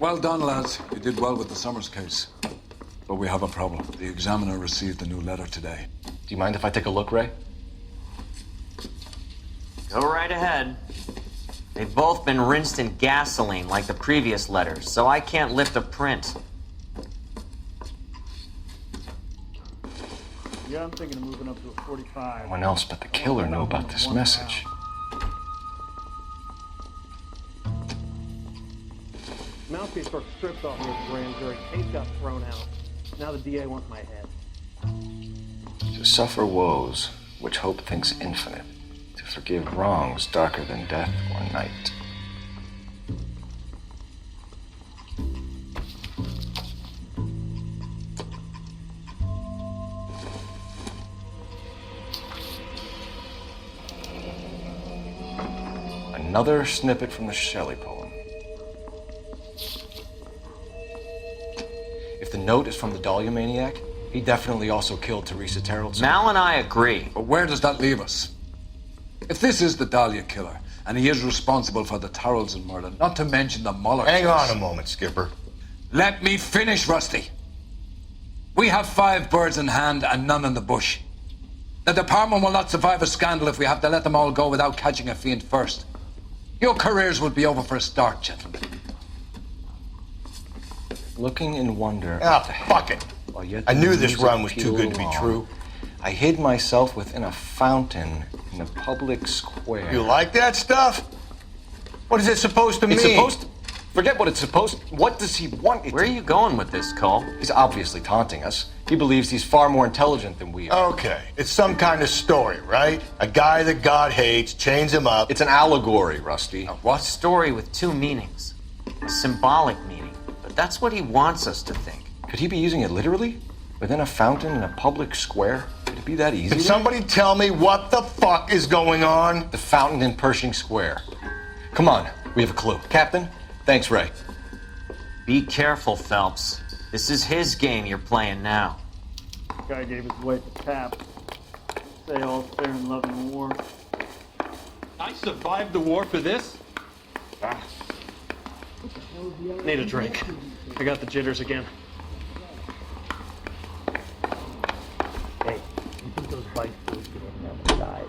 Well done, lads. You did well with the Summers case. But we have a problem. The examiner received a new letter today. Do you mind if I take a look, Ray? Go right ahead. They've both been rinsed in gasoline like the previous letters, so I can't lift a print. Yeah, I'm thinking of moving up to a 45. No one else but the killer knew about this message. Mouthpiece got stripped off here at the grand jury. Case got thrown out. Now the DA wants my head. To suffer woes which hope thinks infinite, to forgive wrongs darker than death or night. Another snippet from the Shelley poem. If the note is from the Dahlia maniac, he definitely also killed Teresa Terrell. Mal and I agree. But where does that leave us? If this is the Dahlia killer, and he is responsible for the Tarrelson murder, not to mention the Muller Hang case. on a moment, Skipper. Let me finish, Rusty. We have 5 birds in hand and none in the bush. The department will not survive a scandal if we have to let them all go without catching a fiend first. Your careers will be over for a start, gentlemen. Looking in wonder. Fuck it. Yet I knew the this music run was too pealed good to be along. true. I hid myself within a fountain in a public square. You like that stuff? What is it supposed to mean? It's supposed to... Forget what it's supposed to... What does he want it Where are to... you going with this, Cole? He's obviously taunting us. He believes he's far more intelligent than we are. Okay, it's some kind of story, right? A guy that God hates, chains him up. It's an allegory, Rusty. What? Story with 2 meanings. A symbolic meaning. But that's what he wants us to think. Could he be using it literally? Within a fountain in a public square? Could it be that easy? Can somebody tell me what the fuck is going on? The fountain in Pershing Square. Come on, we have a clue. Captain, thanks, Ray. Be careful, Phelps. This is his game you're playing now. Guy gave his wife a tap. Say all's fair in love and war. I survived the war for this? Need a drink. I got the jitters again. Hey, you think those bike boys could have never died?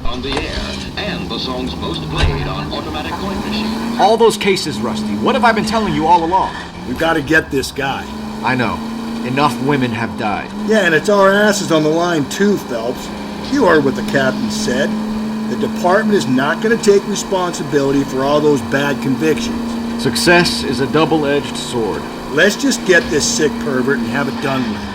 On the air, and the songs most played on automatic coin machines. All those cases, Rusty. What have I been telling you all along? We've got to get this guy. I know. Enough women have died. Yeah, and it's our asses on the line too, Phelps. You heard what the captain said. The department is not going to take responsibility for all those bad convictions. Success is a double-edged sword. Let's just get this sick pervert and have it done with.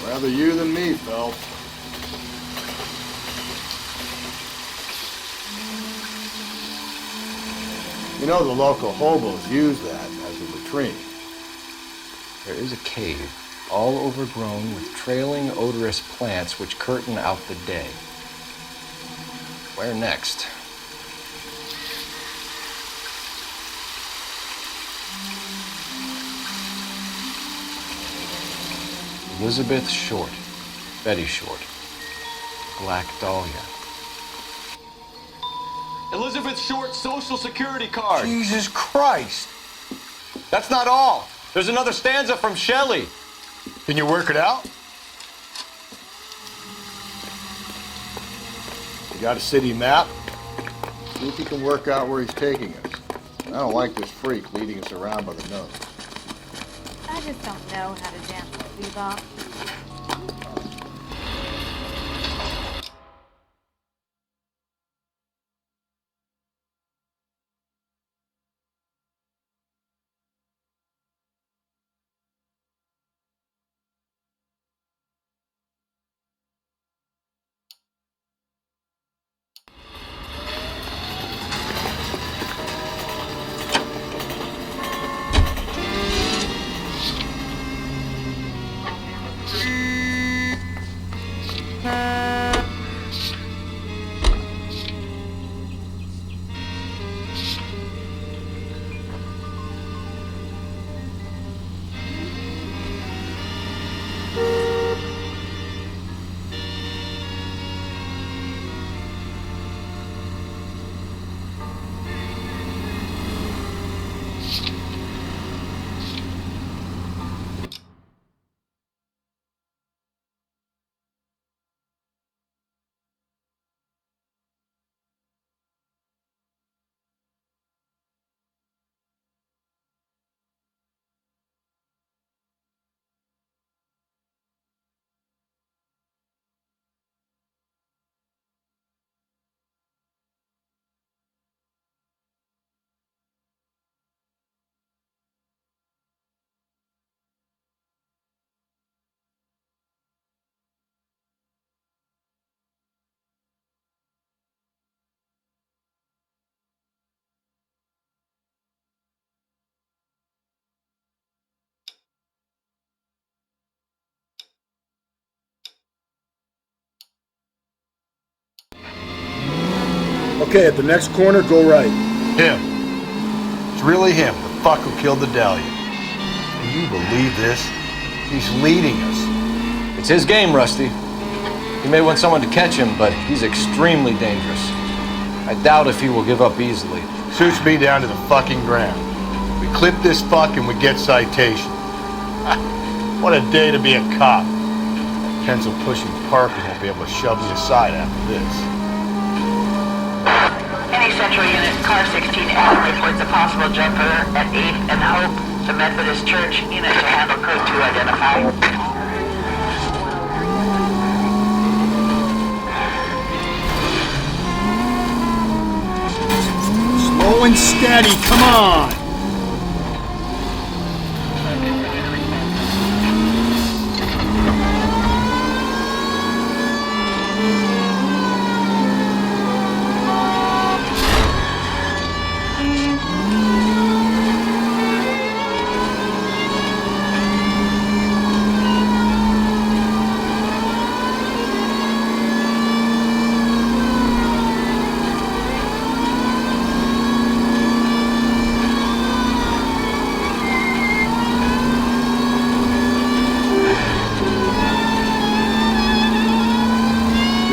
Rather you than me, Phelps. You know the local hobos use that as a latrine. There is a cave, all overgrown with trailing, odorous plants which curtain out the day. Where next? Elizabeth Short, Betty Short, Black Dahlia. Elizabeth Short's social security card. Jesus Christ. That's not all. There's another stanza from Shelley. Can you work it out? got a city map? See if he can work out where he's taking us. I don't like this freak leading us around by the nose. I just don't know how to dance with bebop. Okay, at the next corner, go right. Him. It's really him, the fuck who killed the Dahlia. Can you believe this? He's leading us. It's his game, Rusty. He may want someone to catch him, but he's extremely dangerous. I doubt if he will give up easily. Suits me down to the fucking ground. We clip this fuck and we get citation. What a day to be a cop. Pencil pushing Parker won't be able to shove me aside after this. Any Central Unit, Car 16F reports a possible jumper at 8th and Hope, the Methodist Church. Unit to handle code 2 identify. Slow and steady, come on!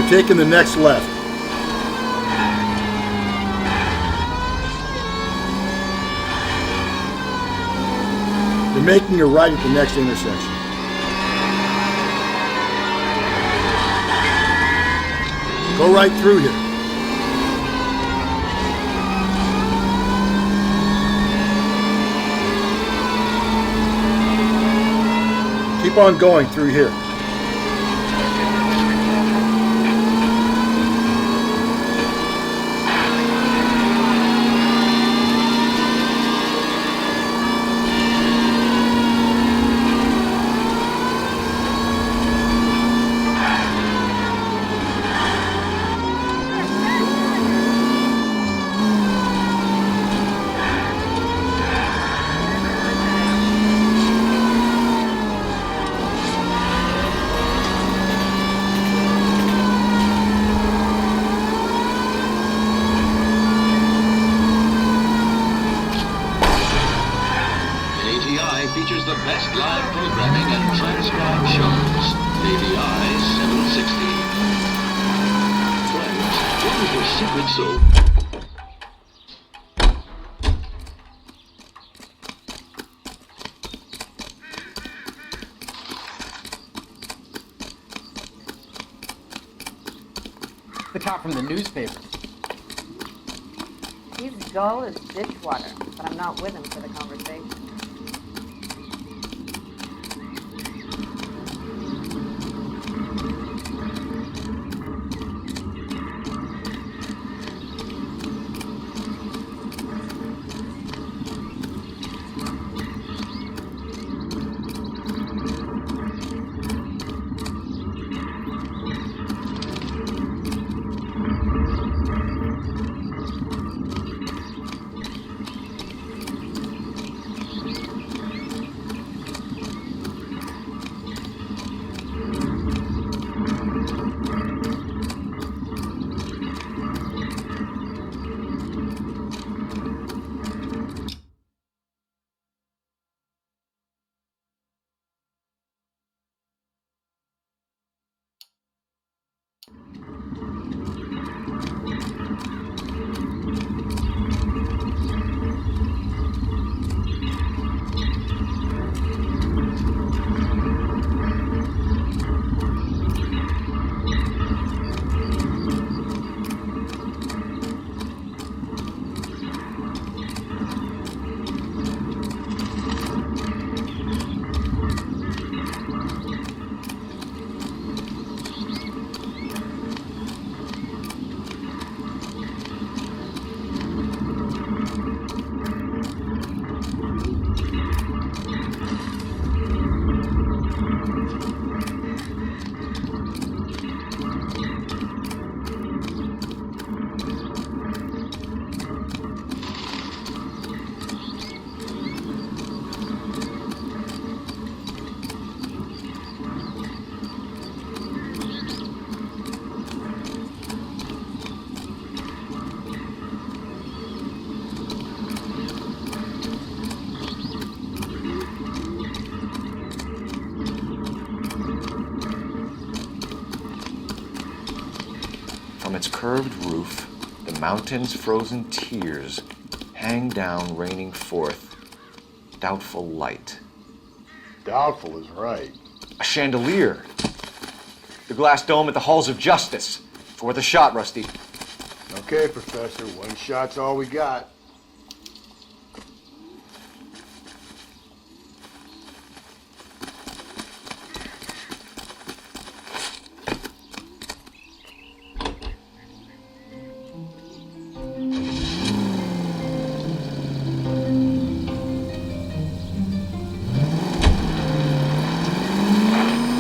Taking the next left. You're making a right at the next intersection. Go right through here. Keep on going through here. features the best live programming and transcribed shows. AVI 760. Friends, what is your secret soul? The the cop from the newspaper. He's dull as ditch water, but I'm not with him for the conversation. From its curved roof, the mountain's frozen tears hang down, raining forth doubtful light. Doubtful is right. A chandelier. The glass dome at the halls of justice. It's worth a shot, Rusty. Okay, Professor, one shot's all we got.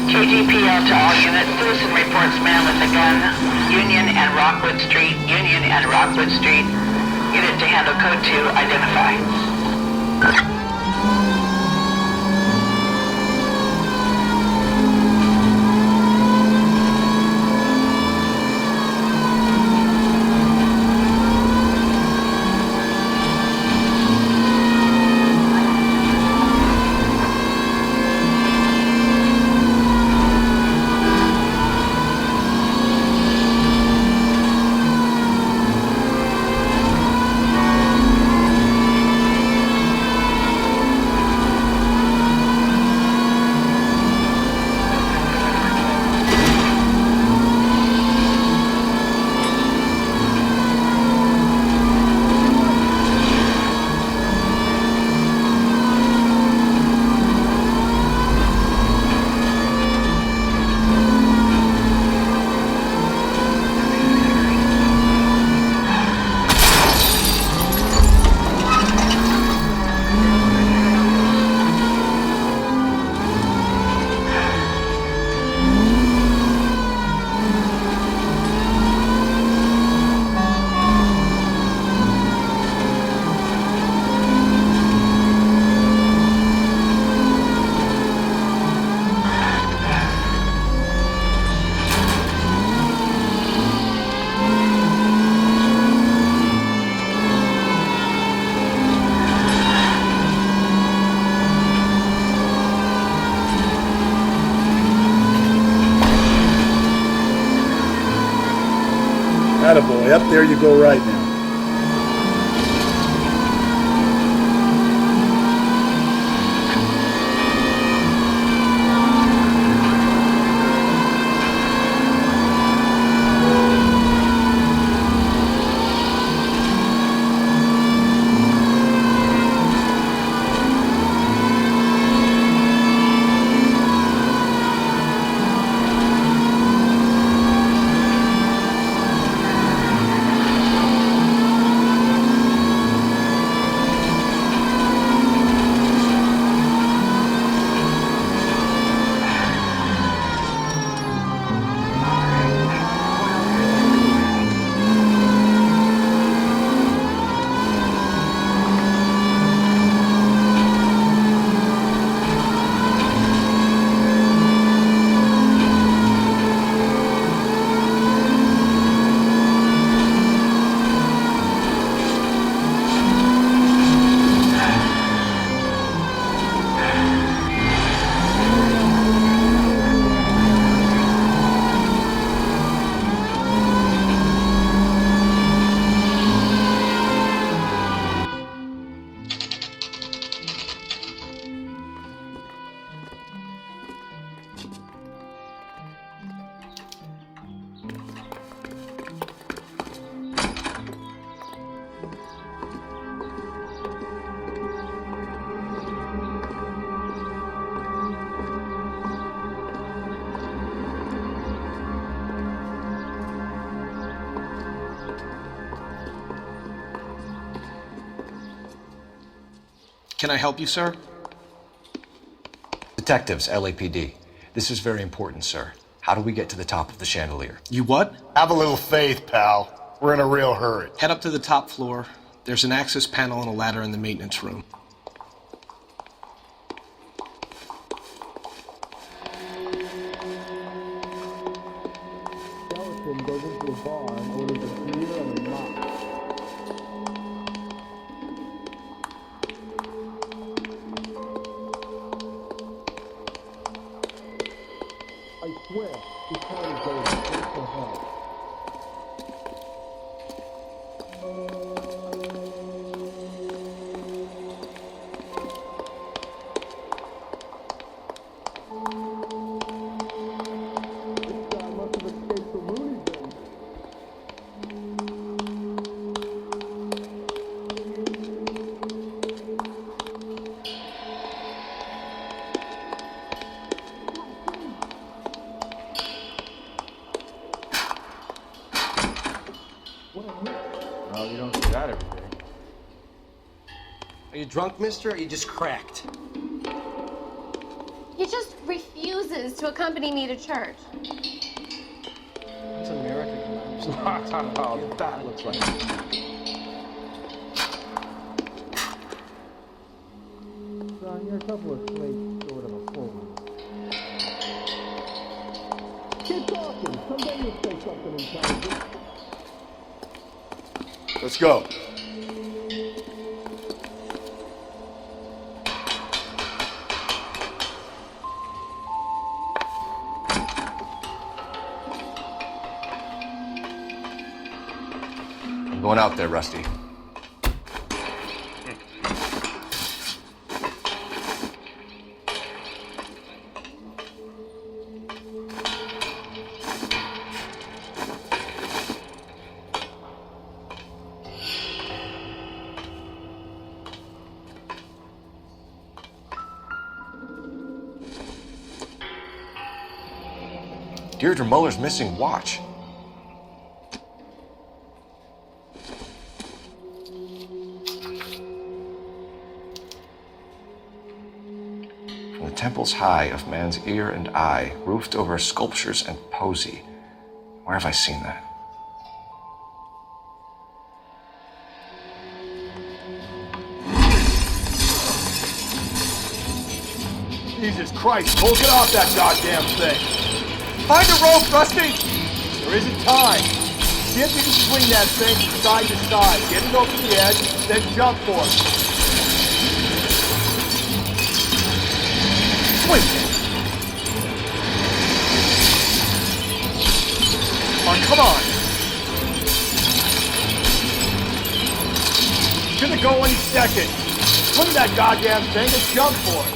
KGPL to all units. Citizen reports man with a gun. Union and Rockwood Street. Union and Rockwood Street. Unit to handle code 2. Identify. Attaboy, up there you go right now. Can I help you, sir? Detectives, LAPD. This is very important, sir. How do we get to the top of the chandelier? You what? Have a little faith, pal. We're in a real hurry. Head up to the top floor. There's an access panel and a ladder in the maintenance room. Skeleton goes into a bar and orders a beer and a mop. I swear, this town is going straight to hell. This guy must have escaped from Looney Bin. Well, you don't see that every day. Are you drunk, mister, or are you just cracked? He just refuses to accompany me to church. That's American. Oh, that looks like Son, you're a couple of slates short of a full one. Keep talking. Someday you'll say something intelligent. Let's go. I'm going out there, Rusty. Deirdre Muller's missing watch. From the temples high of man's ear and eye, roofed over sculptures and poesy. Where have I seen that? Jesus Christ, Cole, get off that goddamn thing. Find a rope, Rusty! There isn't time. See if you can swing that thing from side to side. Get it over the edge, then jump for it. Swing! Come on. It's gonna go any second. Swing that goddamn thing and jump for it.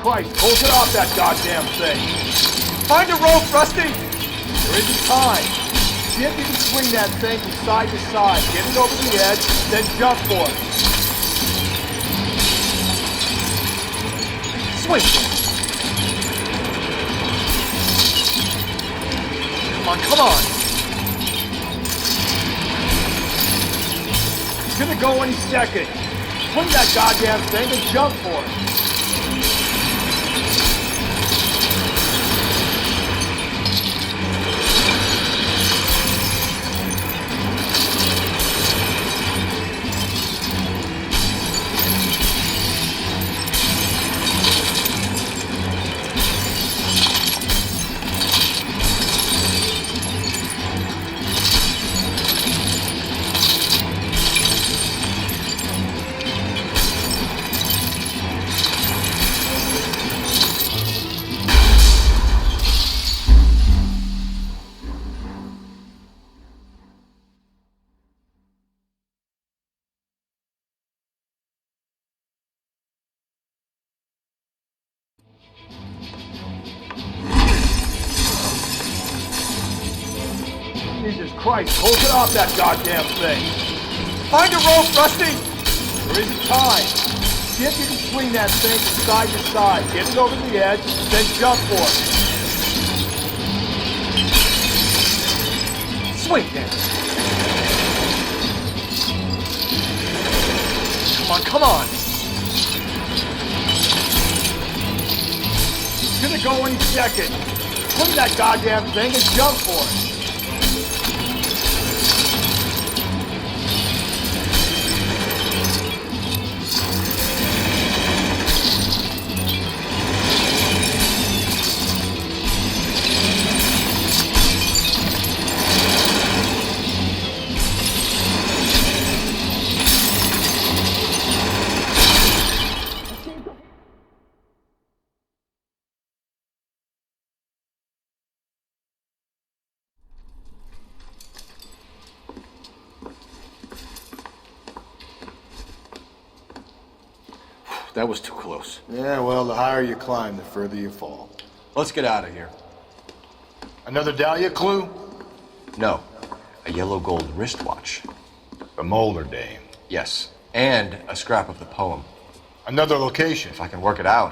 Christ, Cole, get off that goddamn thing. Find a rope, Rusty! There isn't time. See if you can swing that thing from side to side. Get it over the edge, then jump for it. Swing! Come on. It's gonna go any second. Swing that goddamn thing and jump for it. Jesus Christ, close it off that goddamn thing. Find a rope, Rusty! There isn't time. See if you can swing that thing from side to side. Get it over the edge, then jump for it. Swing then. Come on. It's gonna go any second. Swing that goddamn thing and jump for it. That was too close. Yeah, well, the higher you climb, the further you fall. Let's get out of here. Another Dahlia clue? No. A yellow gold wristwatch. The Molar Dame. Yes. And a scrap of the poem. Another location. If I can work it out.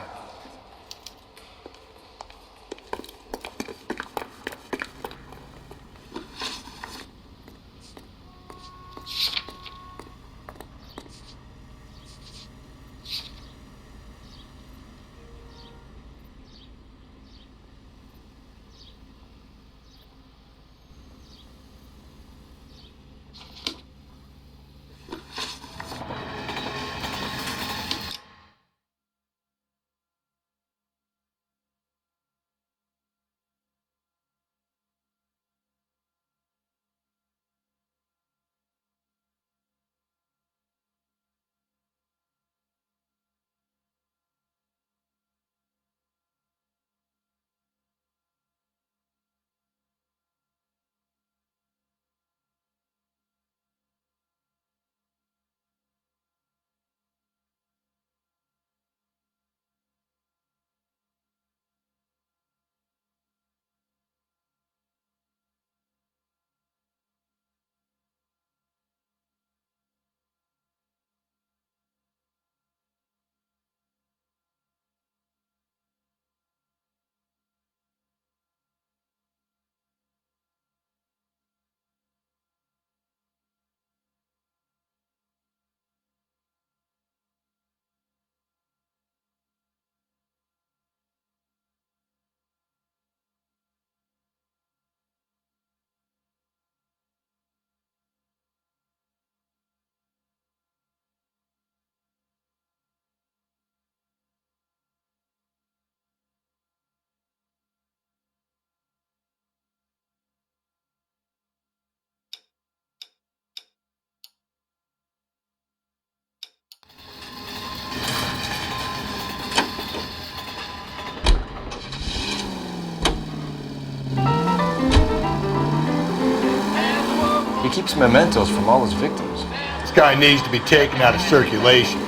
He keeps mementos from all his victims. This guy needs to be taken out of circulation.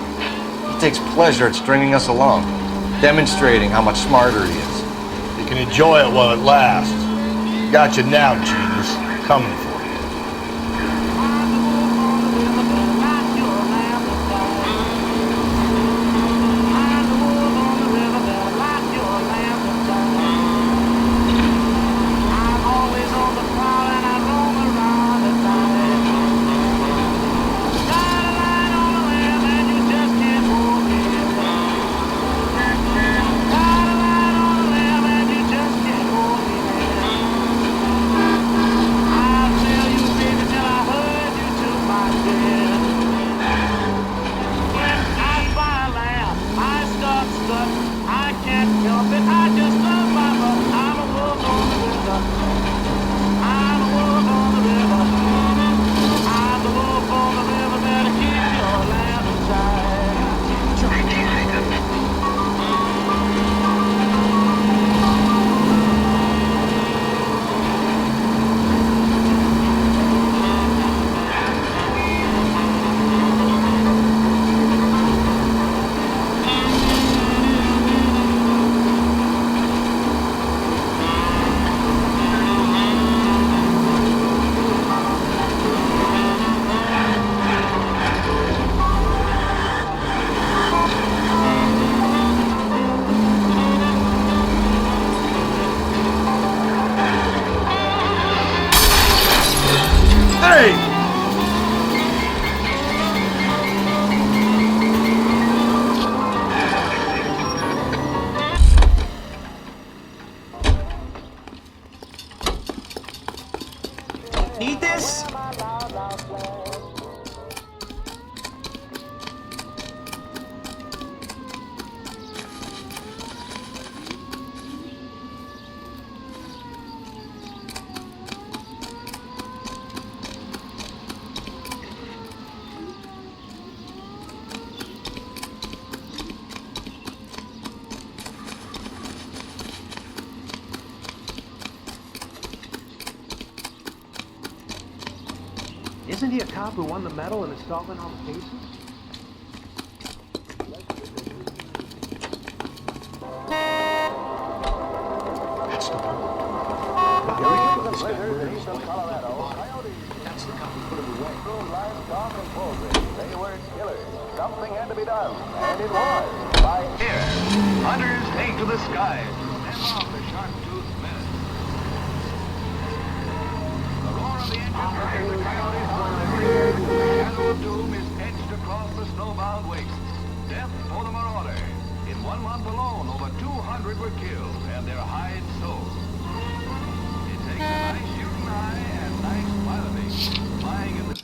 He takes pleasure at stringing us along, demonstrating how much smarter he is. You can enjoy it while it lasts. Gotcha now, genius. Coming for you. I've Need this? Isn't he a cop who won the medal in installment on the cases? That's the one. That's the cop who put him away. They were killers. Something had to be done, and it was. By here, hunters take to the skies. Stem off the sharp-toothed menace. The roar of the engine drives the coyotes on the rear. The shadow of doom is etched across the snowbound wastes. Death for the marauder. In 1 month alone, over 200 were killed, and their hides sold. It takes a nice shooting eye and nice piloting. Flying in the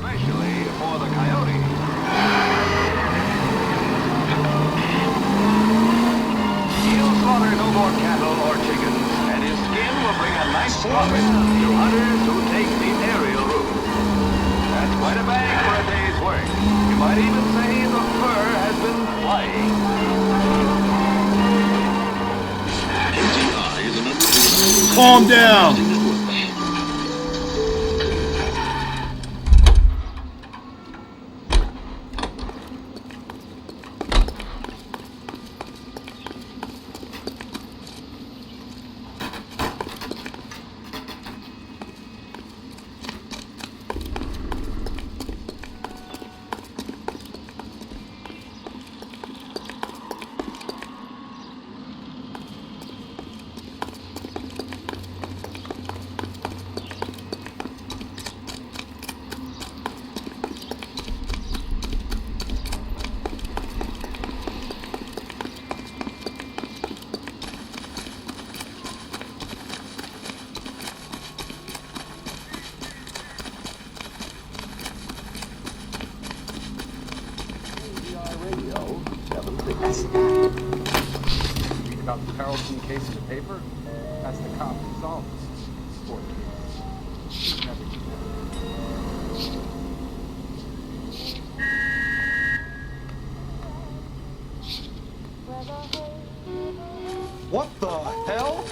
especially for the coyote. He'll slaughter no more cattle or chickens, and his skin will bring a nice profit to hunters who take the aerial route. That's quite a bang for a day's work. You might even say the fur has been flying. Calm down. Read about the Carlson case in the paper? That's the cop who solved this court case. Never did that. What the hell?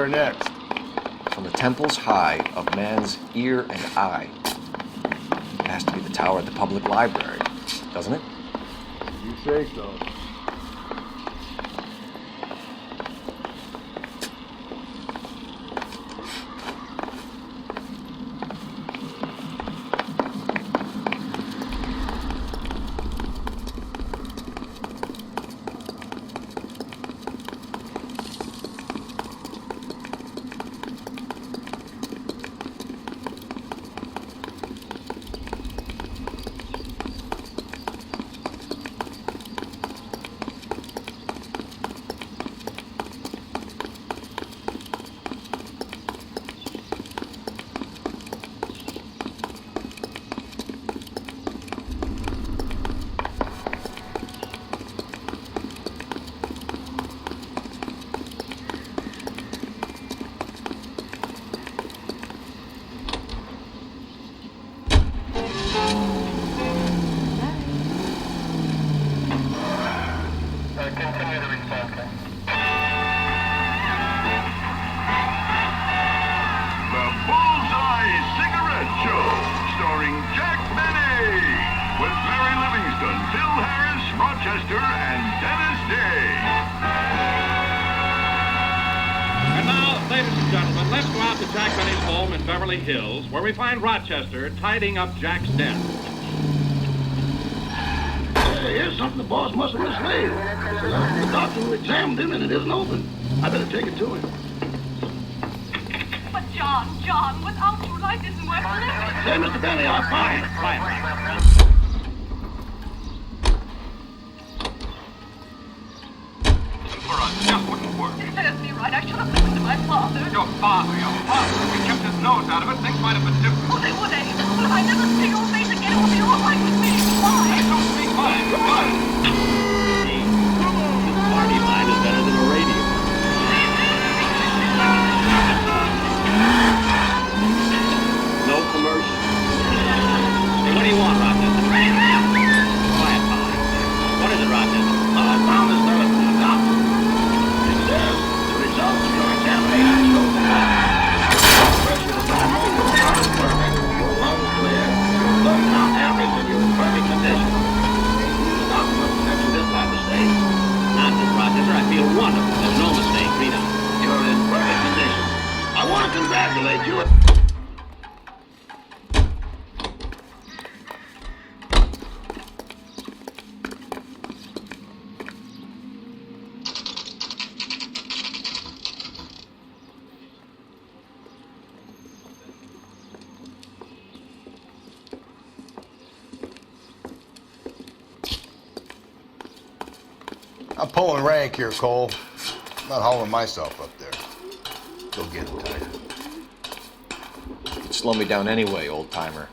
Where next? From the temples high of man's ear and eye. It has to be the tower at the public library, doesn't it? You say so. Hills, where we find Rochester tidying up Jack's death. Here's something the boss must have mislaid. The doctor who examined him and it isn't open. I better take it to him. But John, without you, life isn't worth living. Say, Mr. Benny, I'm fine. For us, just wouldn't work. It serves me right. I should have listened to my father. Your father. If he kept his nose out of it, things might have been different. Oh, they would, eh? But if I never see your face again, it will be all right with me. Why? I don't speak mine. Goodbye. This party line is better than a radio. No commercial. Hey, what do you want, Rochester? Quiet, Polly. What is it, Rochester? I found this letter from the doctor. It says the results of your examination show that pressure is normal, your heart is perfect, your lungs clear, your blood count average, and you're in perfect condition. The doctor must have sent you this by mistake. Nonsense, Rochester. I feel wonderful. There's no mistake. Read on. You're in perfect condition. I want to congratulate you. I'm pulling rank here, Cole. I'm not hauling myself up there. Go get it, Tiger. You'd slow me down anyway, old-timer.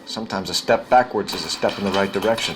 Sometimes a step backwards is a step in the right direction.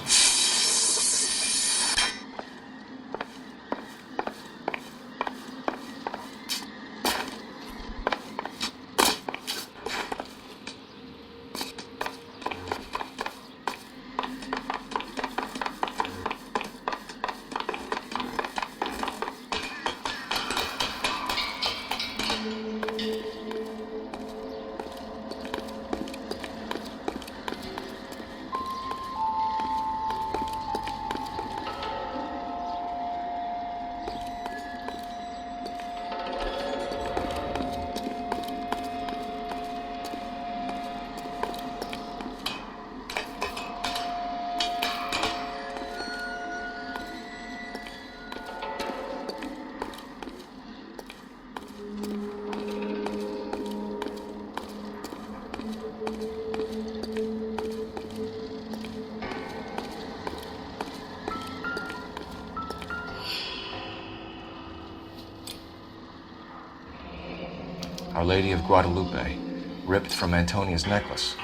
Our Lady of Guadalupe, ripped from Antonia's necklace.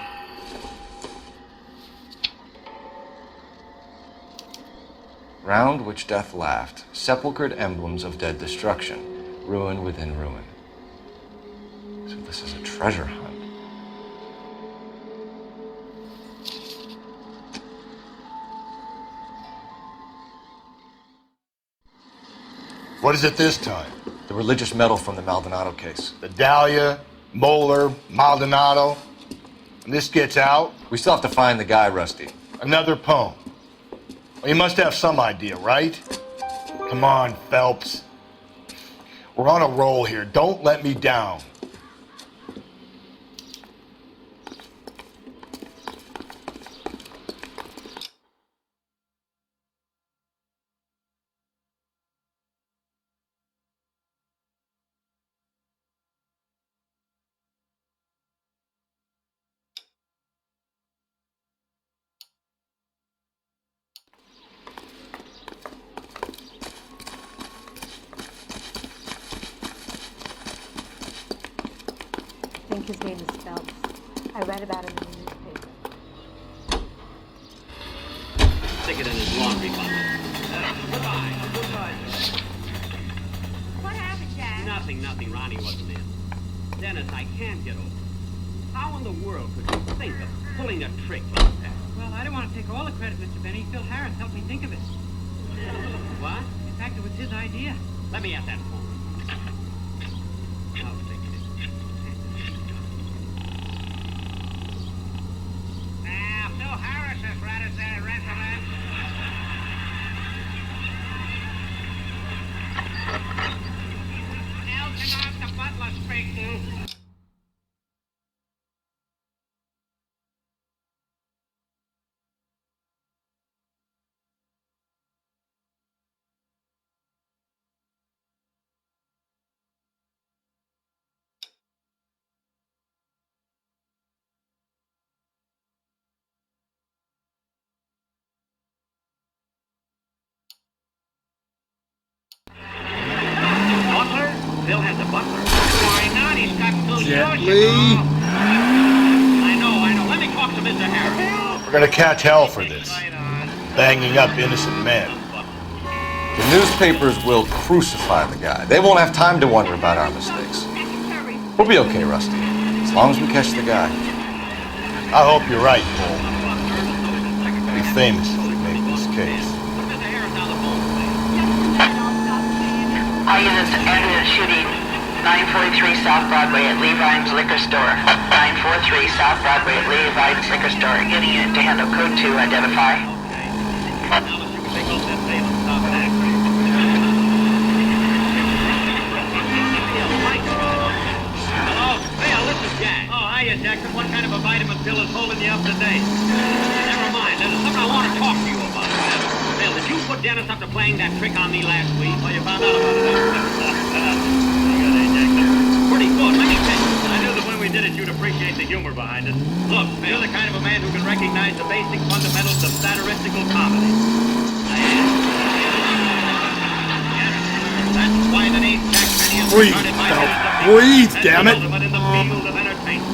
Round which death laughed, sepulchred emblems of dead destruction, ruin within ruin. So this is a treasure hunt. What is it this time? The religious medal from the Maldonado case. The Dahlia, Moeller, Maldonado. And this gets out? We still have to find the guy, Rusty. Another poem. Well, you must have some idea, right? Come on, Phelps. We're on a roll here. Don't let me down. I think his name is Phelps. I read about him in the newspaper. Stick it in his laundry bucket. Goodbye. Goodbye. What happened, Jack? Nothing. Ronnie wasn't in. Dennis, I can't get over it. How in the world could you think of pulling a trick like that? Well, I don't want to take all the credit, Mr. Benny. Phil Harris helped me think of it. What? In fact, it was his idea. Let me have that phone. I'll take it. Now, Phil Harris is right as that gentleman. Elton the butler speaking. Butler? Phil has a butler. Why not? He's got two Gently. I know. Let me talk to Mr. Harris. We're gonna catch hell for this. Banging up innocent men. The newspapers will crucify the guy. They won't have time to wonder about our mistakes. We'll be okay, Rusty, as long as we catch the guy. I hope you're right, Cole. We'll be famous if we make this case. All units ended at shooting 943 South Broadway at Levine's Liquor Store. 943 South Broadway at Levine's Liquor Store. Any unit to handle code 2, identify. Hello, Phil, this is Jack. Oh, hiya, Jackson. What kind of a vitamin pill is holding you up today? Never mind. There's something I want to talk to you about. Phil, did you put Dennis up to playing that trick on me last week? Well, you found out about it. Pretty good. Let me tell you. I knew that when we did it, you'd appreciate the humor behind it. Look, Phil, you're the kind of a man who can recognize the basic fundamentals of satiristical comedy. That's why the name Jack Benny is Breathe, regarded by Phelps. millions of people Breathe, as damn the it. ultimate in the field of entertainment.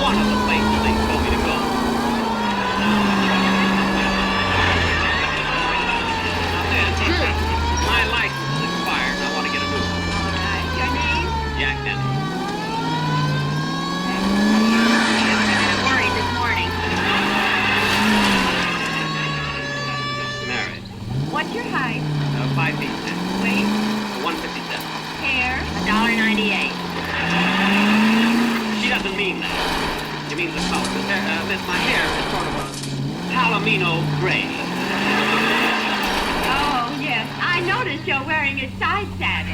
one of the places they told me to go. My license is expired. I want to get a move. All right. Your name? Jack Dennis. I'm worried this morning. Married. What's your height? 5 feet 10. Weight? 157. Hair? $1.98. She doesn't mean that. She means the color. My hair is sort of a palomino gray. Oh, yes. I noticed you're wearing a side saddle.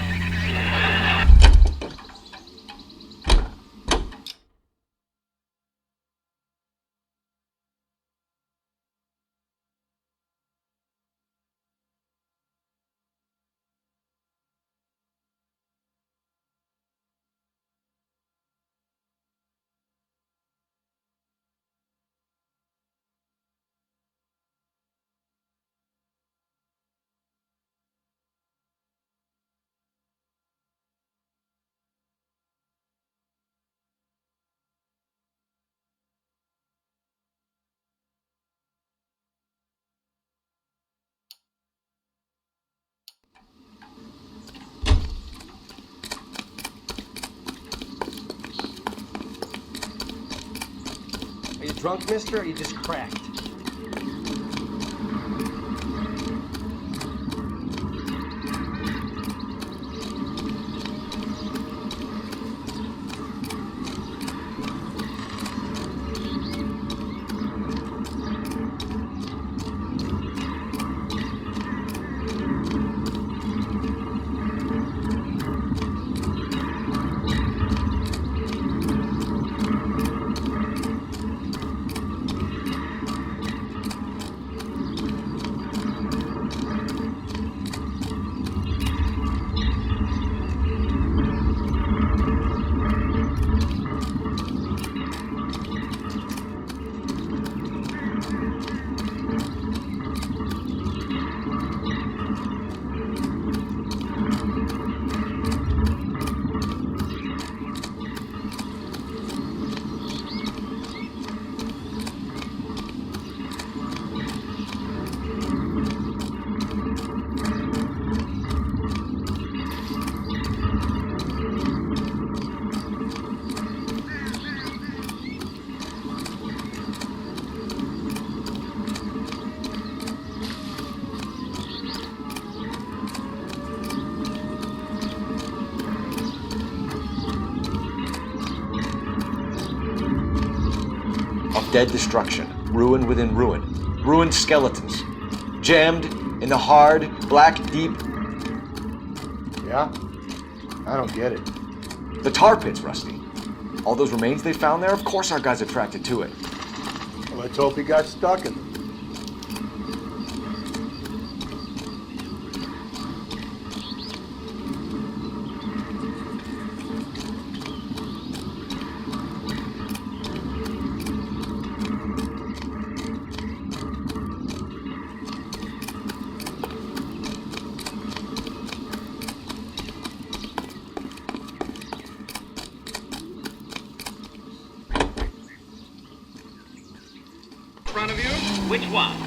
Are you drunk, mister, or are you just cracked? Dead destruction, ruin within ruin, ruined skeletons, jammed in the hard, black, deep... Yeah? I don't get it. The tar pits, Rusty. All those remains they found there, of course our guy's attracted to it. Well, let's hope he got stuck in them. Front of you? Which one?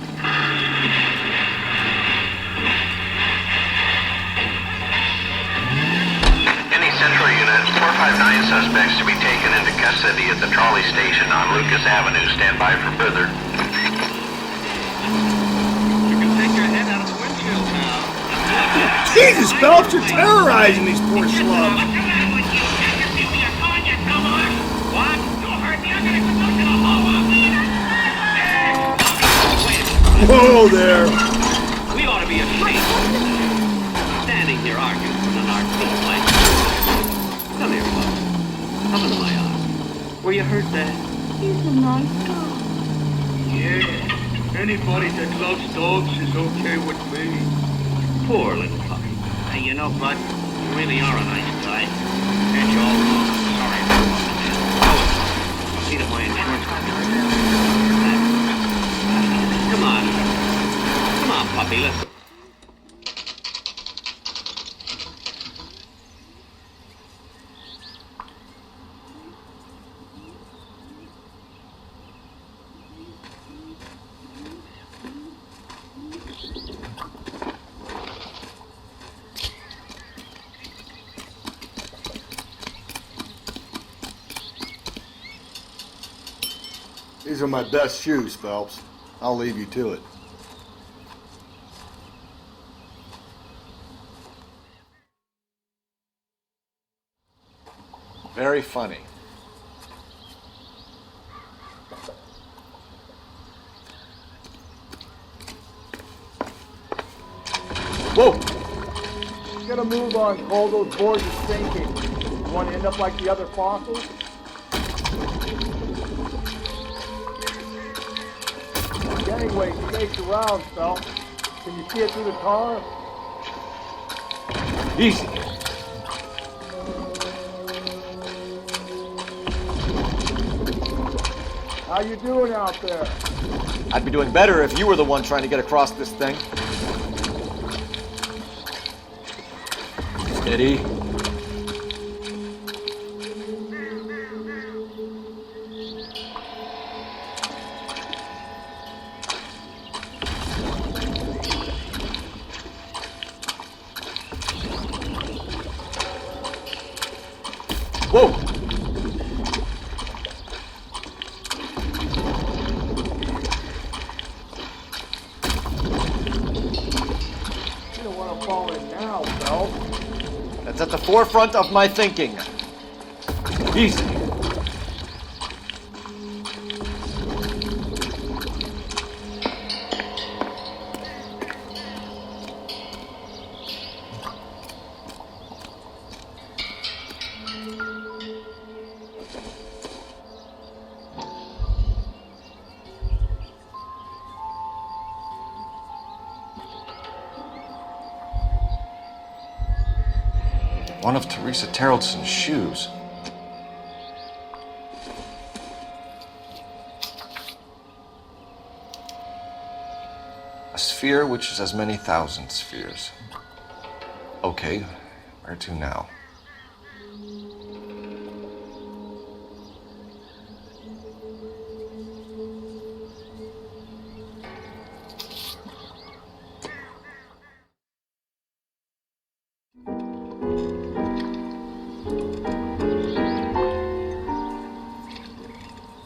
Any central unit, 459 suspects to be taken into custody at the trolley station on Lucas Avenue. Stand by for further. You can take your head out of the windshield now. Jesus, Phelps, you're terrorizing these poor slubs. What? You heard me. I'm gonna go to the hall. Whoa there. We ought to be ashamed. Standing here arguing with an artiste like Come here, bud. Come into my arms. Were you hurt there? He's a nice dog. Yeah. Anybody that loves dogs is okay with me. Poor little puppy. Hey, you know, bud, you really are a nice guy. And you're all wrong. Sorry about that. I'll see that my insurance company. Come on. Come on, puppy, let's... These are my best shoes, Phelps. I'll leave you to it. Very funny. Whoa! You gotta move on, Cole. Those boards are sinking. You want to end up like the other fossils? Anyway, shake around, Phelps. Can you see it through the car? Easy. How you doing out there? I'd be doing better if you were the one trying to get across this thing. Steady. Whoa! You don't want to fall in now, Phelps. That's at the forefront of my thinking. Easy. One of Teresa Terreldson's shoes. A sphere which is as many thousand spheres. Okay, where to now?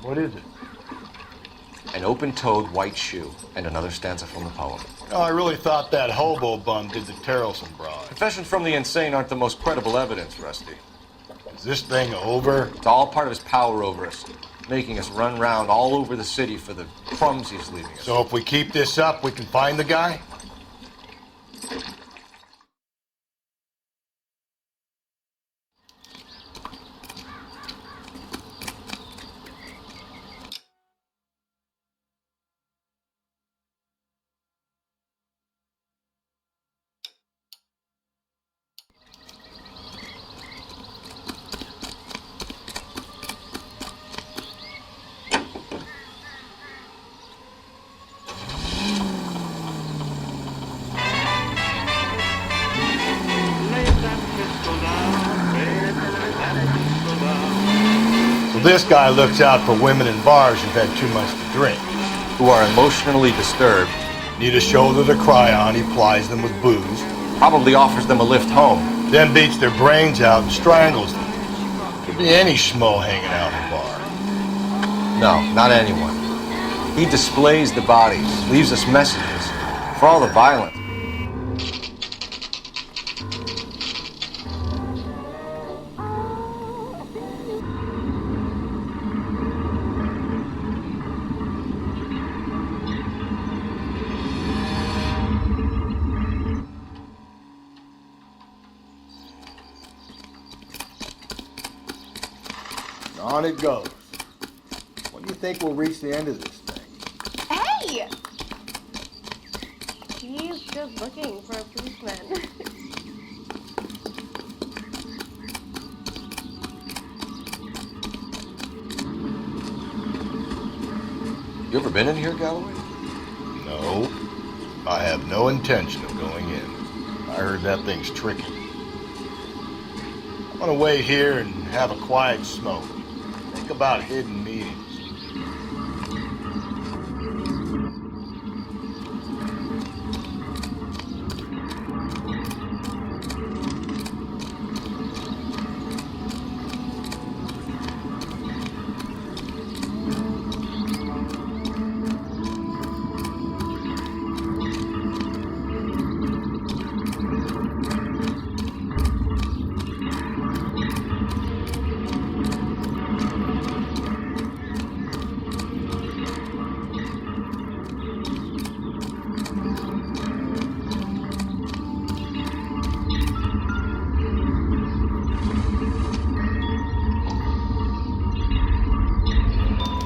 What is it? An open-toed white shoe, and another stanza from the poem. Oh, I really thought that hobo bum did the Terrelson broad. Confessions from the insane aren't the most credible evidence, Rusty. Is this thing over? It's all part of his power over us, making us run round all over the city for the crumbs he's leaving us. So if we keep this up, we can find the guy? This guy looks out for women in bars who've had too much to drink. Who are emotionally disturbed. Need a shoulder to cry on, he plies them with booze. Probably offers them a lift home. Then beats their brains out and strangles them. Could be any schmo hanging out in a bar. No, not anyone. He displays the bodies, leaves us messages. For all the violence. On it goes. When do you think we'll reach the end of this thing? Hey! He's just looking for a policeman. You ever been in here, Galloway? No. I have no intention of going in. I heard that thing's tricky. I'm gonna wait here and have a quiet smoke. Think about hidden meetings.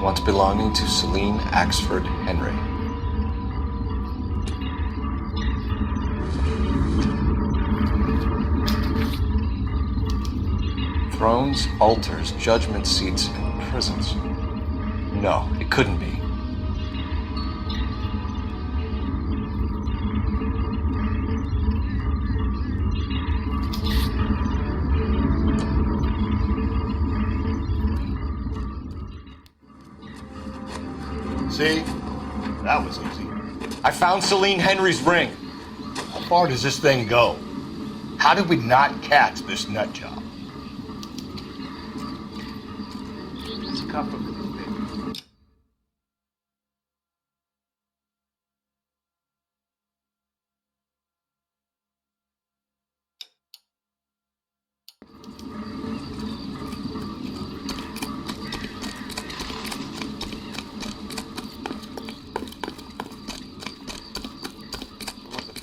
once belonging to Celine Axford Henry. Thrones, altars, judgment seats, and prisons. No, it couldn't be. See? That was easy. I found Celine Henry's ring. How far does this thing go? How did we not catch this nut job? It's a cup of newspaper.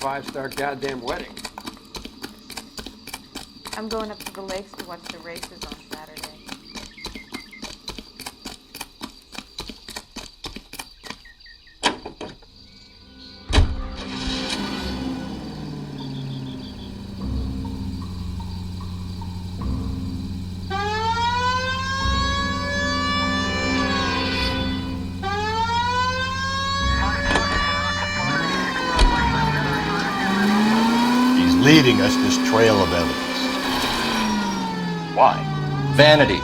Five-star goddamn wedding. I'm going up to the lakes to watch the races on Saturday. Leading us this trail of evidence. Why? Vanity.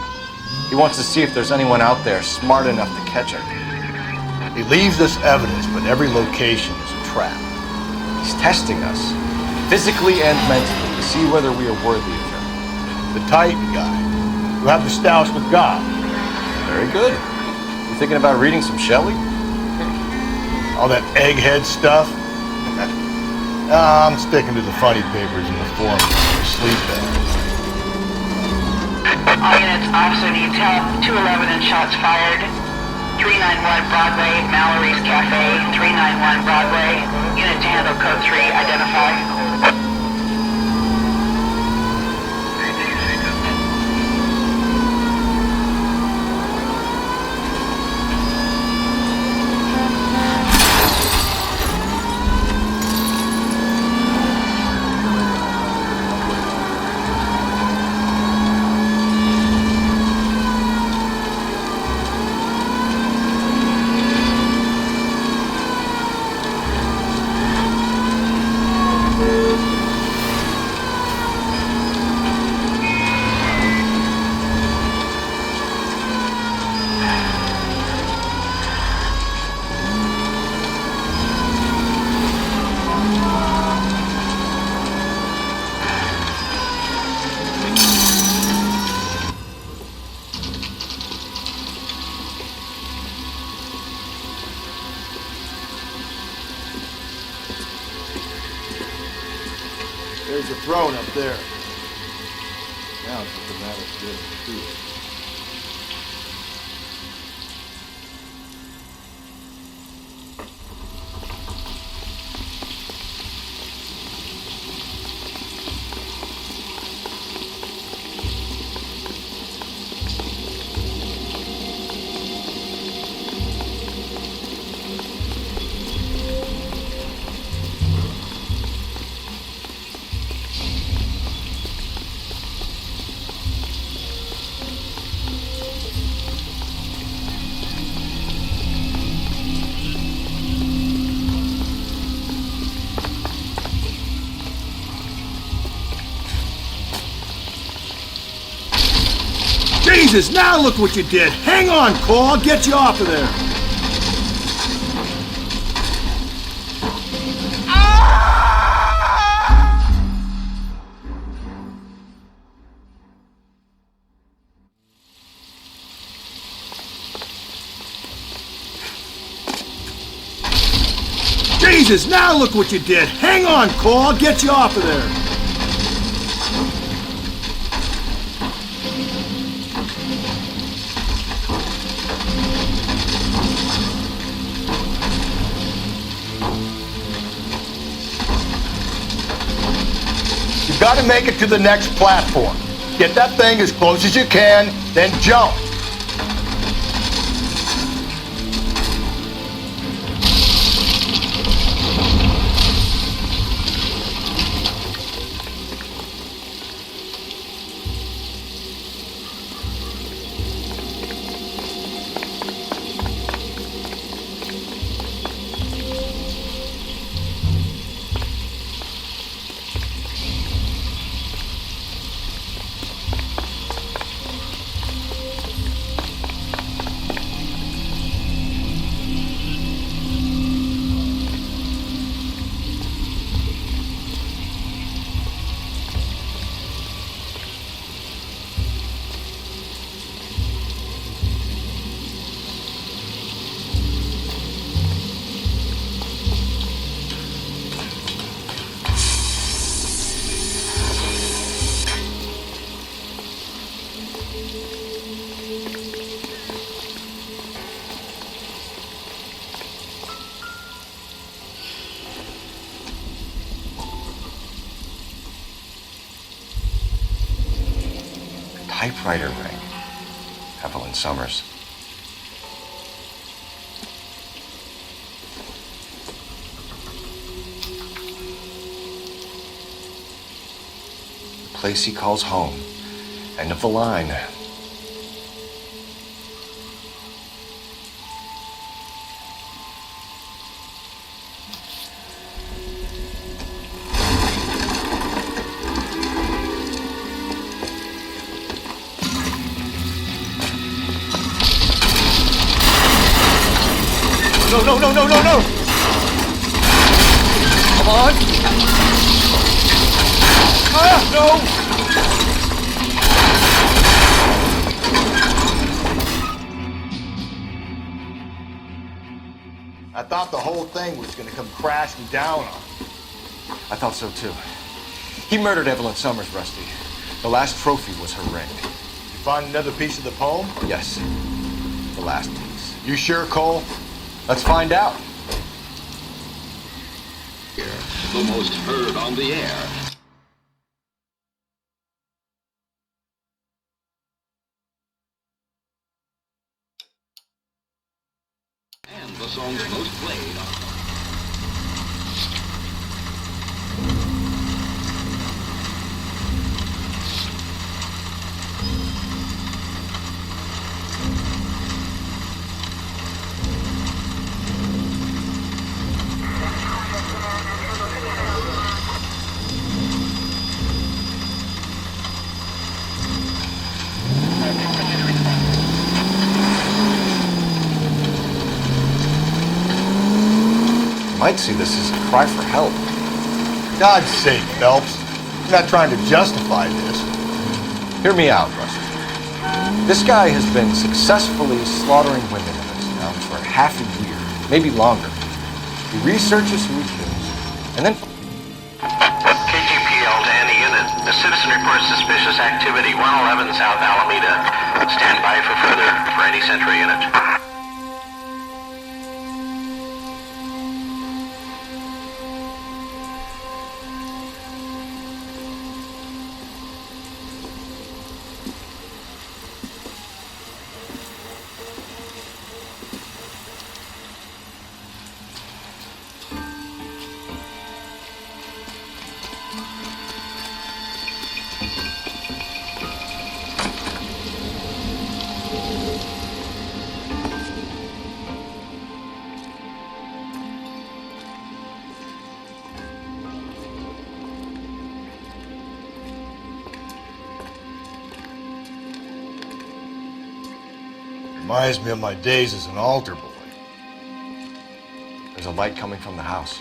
He wants to see if there's anyone out there smart enough to catch him. He leaves us evidence, but every location is a trap. He's testing us, physically and mentally, to see whether we are worthy of him. The Titan guy, who have the stoush with God. Very good. You thinking about reading some Shelley? All that egghead stuff? I'm sticking to the funny papers in the form of sleep bags. All units, officer needs help. 211 and shots fired. 391 Broadway, Mallory's Cafe. 391 Broadway. Unit to handle code 3, identify. There's a throne up there. Now it's just a matter of getting to it. Jesus, now look what you did. Hang on, Cole. I'll get you off of there. Jesus, now look what you did. Hang on, Cole. I'll get you off of there. You gotta make it to the next platform. Get that thing as close as you can, then jump. Typewriter ring. Evelyn Summers. The place he calls home. End of the line. No! Come on! Ah, no! I thought the whole thing was gonna come crashing down on him. I thought so too. He murdered Evelyn Summers, Rusty. The last trophy was her ring. You find another piece of the poem? Yes. The last piece. You sure, Cole? Let's find out. The most heard on the air. And the songs most played on. Might see this as a cry for help. God's sake, Phelps. You're not trying to justify this. Hear me out, Rusty. This guy has been successfully slaughtering women in this town for half a year, maybe longer. He researches who he kills, and then... KGPL to any unit. The citizen reports suspicious activity 111 South Alameda. Stand by for further for any Central unit. Reminds me of my days as an altar boy. There's a light coming from the house.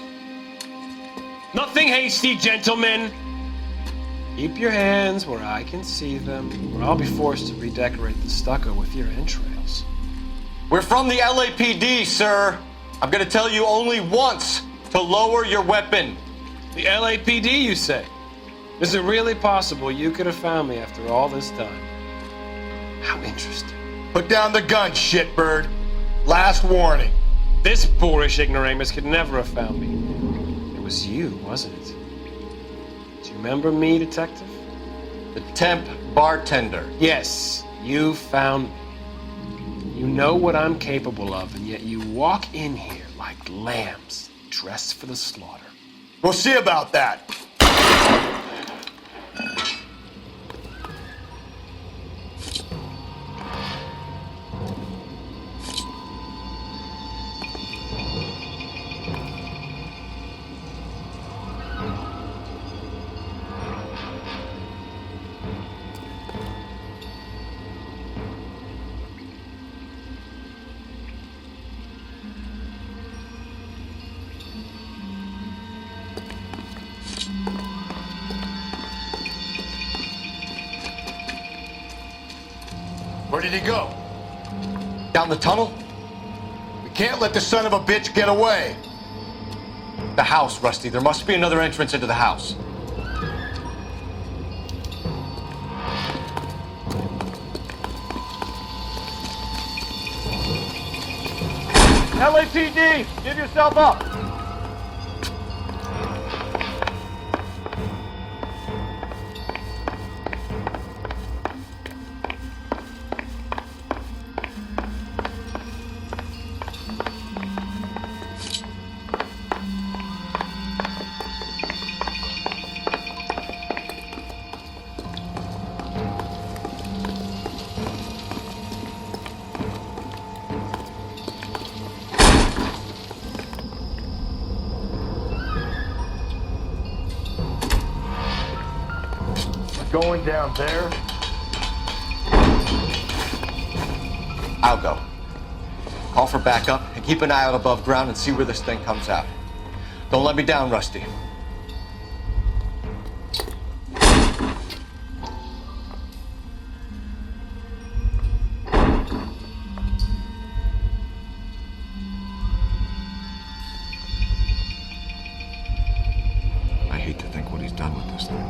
Nothing hasty, gentlemen. Keep your hands where I can see them, or I'll be forced to redecorate the stucco with your entrails. We're from the LAPD, sir. I'm gonna tell you only once to lower your weapon. The LAPD, you say? Is it really possible you could have found me after all this time? How interesting. Put down the gun, shitbird. Last warning. This boorish ignoramus could never have found me. It was you, wasn't it? Do you remember me, detective? The temp bartender. Yes, you found me. You know what I'm capable of, and yet you walk in here like lambs dressed for the slaughter. We'll see about that. Where did he go? Down the tunnel? We can't let the son of a bitch get away. The house, Rusty. There must be another entrance into the house. LAPD, give yourself up. Going down there? I'll go. Call for backup and keep an eye out above ground and see where this thing comes out. Don't let me down, Rusty. I hate to think what he's done with this thing.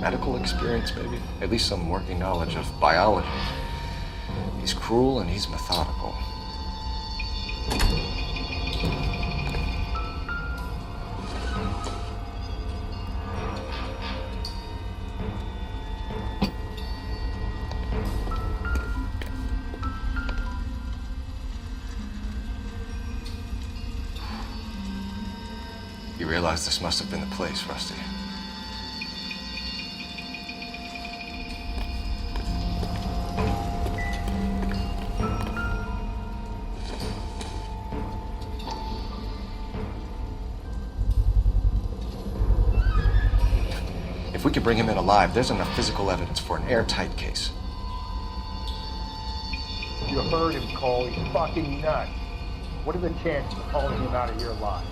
Medical experience, maybe? At least some working knowledge of biology. He's cruel and he's methodical. You realize this must have been the place, Rusty. If we can bring him in alive, there's enough physical evidence for an airtight case. You heard him, Cole. He's fucking nuts. What are the chances of hauling him out of here alive?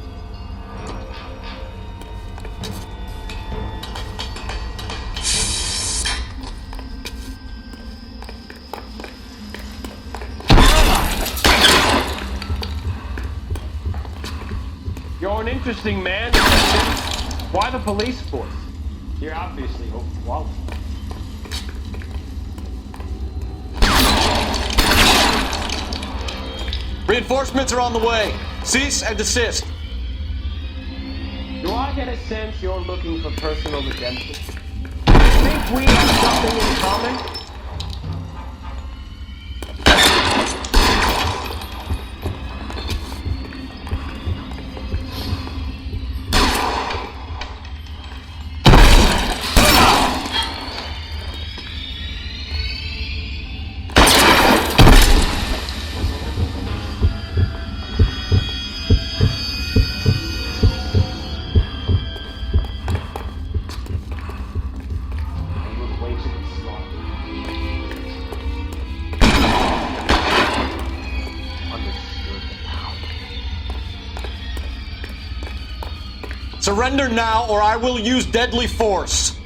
You're an interesting man. Why the police force? You're obviously overqualified. Reinforcements are on the way. Cease and desist. Do I get a sense you're looking for personal redemption? Think we have something in common? Surrender now, or I will use deadly force.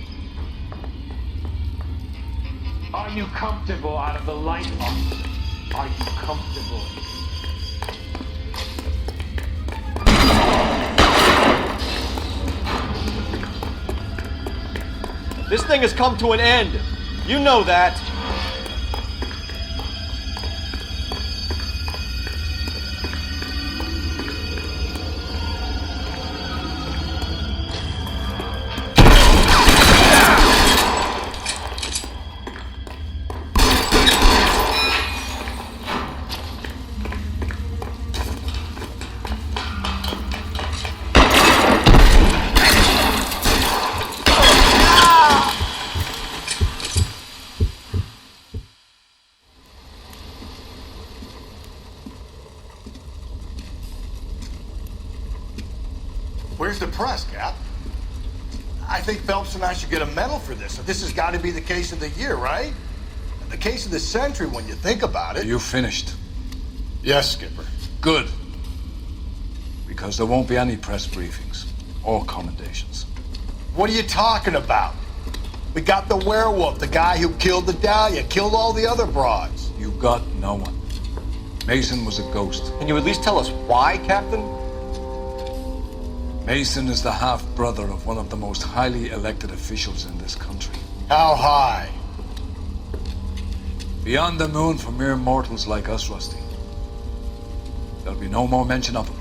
Are you comfortable out of the light, officer? Are you comfortable? This thing has come to an end. You know that. Where's the press, Cap? I think Phelps and I should get a medal for this. This has got to be the case of the year, right? The case of the century when you think about it. You finished? Yes, Skipper. Good. Because there won't be any press briefings or commendations. What are you talking about? We got the werewolf, the guy who killed the Dahlia, killed all the other broads. You got no one. Mason was a ghost. Can you at least tell us why, Captain? Mason is the half-brother of one of the most highly elected officials in this country. How high? Beyond the moon for mere mortals like us, Rusty. There'll be no more mention of him.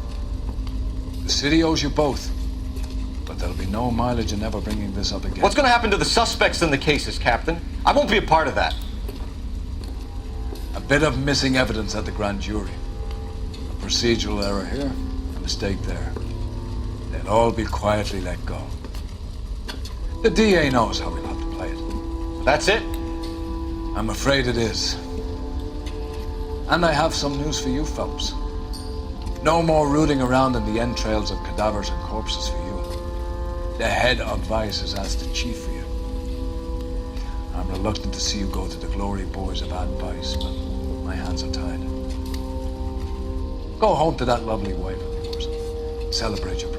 The city owes you both, but there'll be no mileage in ever bringing this up again. What's going to happen to the suspects in the cases, Captain? I won't be a part of that. A bit of missing evidence at the grand jury. A procedural error here, a mistake there. They'll all be quietly let go. The DA knows how we'll have to play it. That's it? I'm afraid it is. And I have some news for you, Phelps. No more rooting around in the entrails of cadavers and corpses for you. The head of Vice has asked the chief for you. I'm reluctant to see you go to the glory boys of advice, but my hands are tied. Go home to that lovely wife of yours. Celebrate your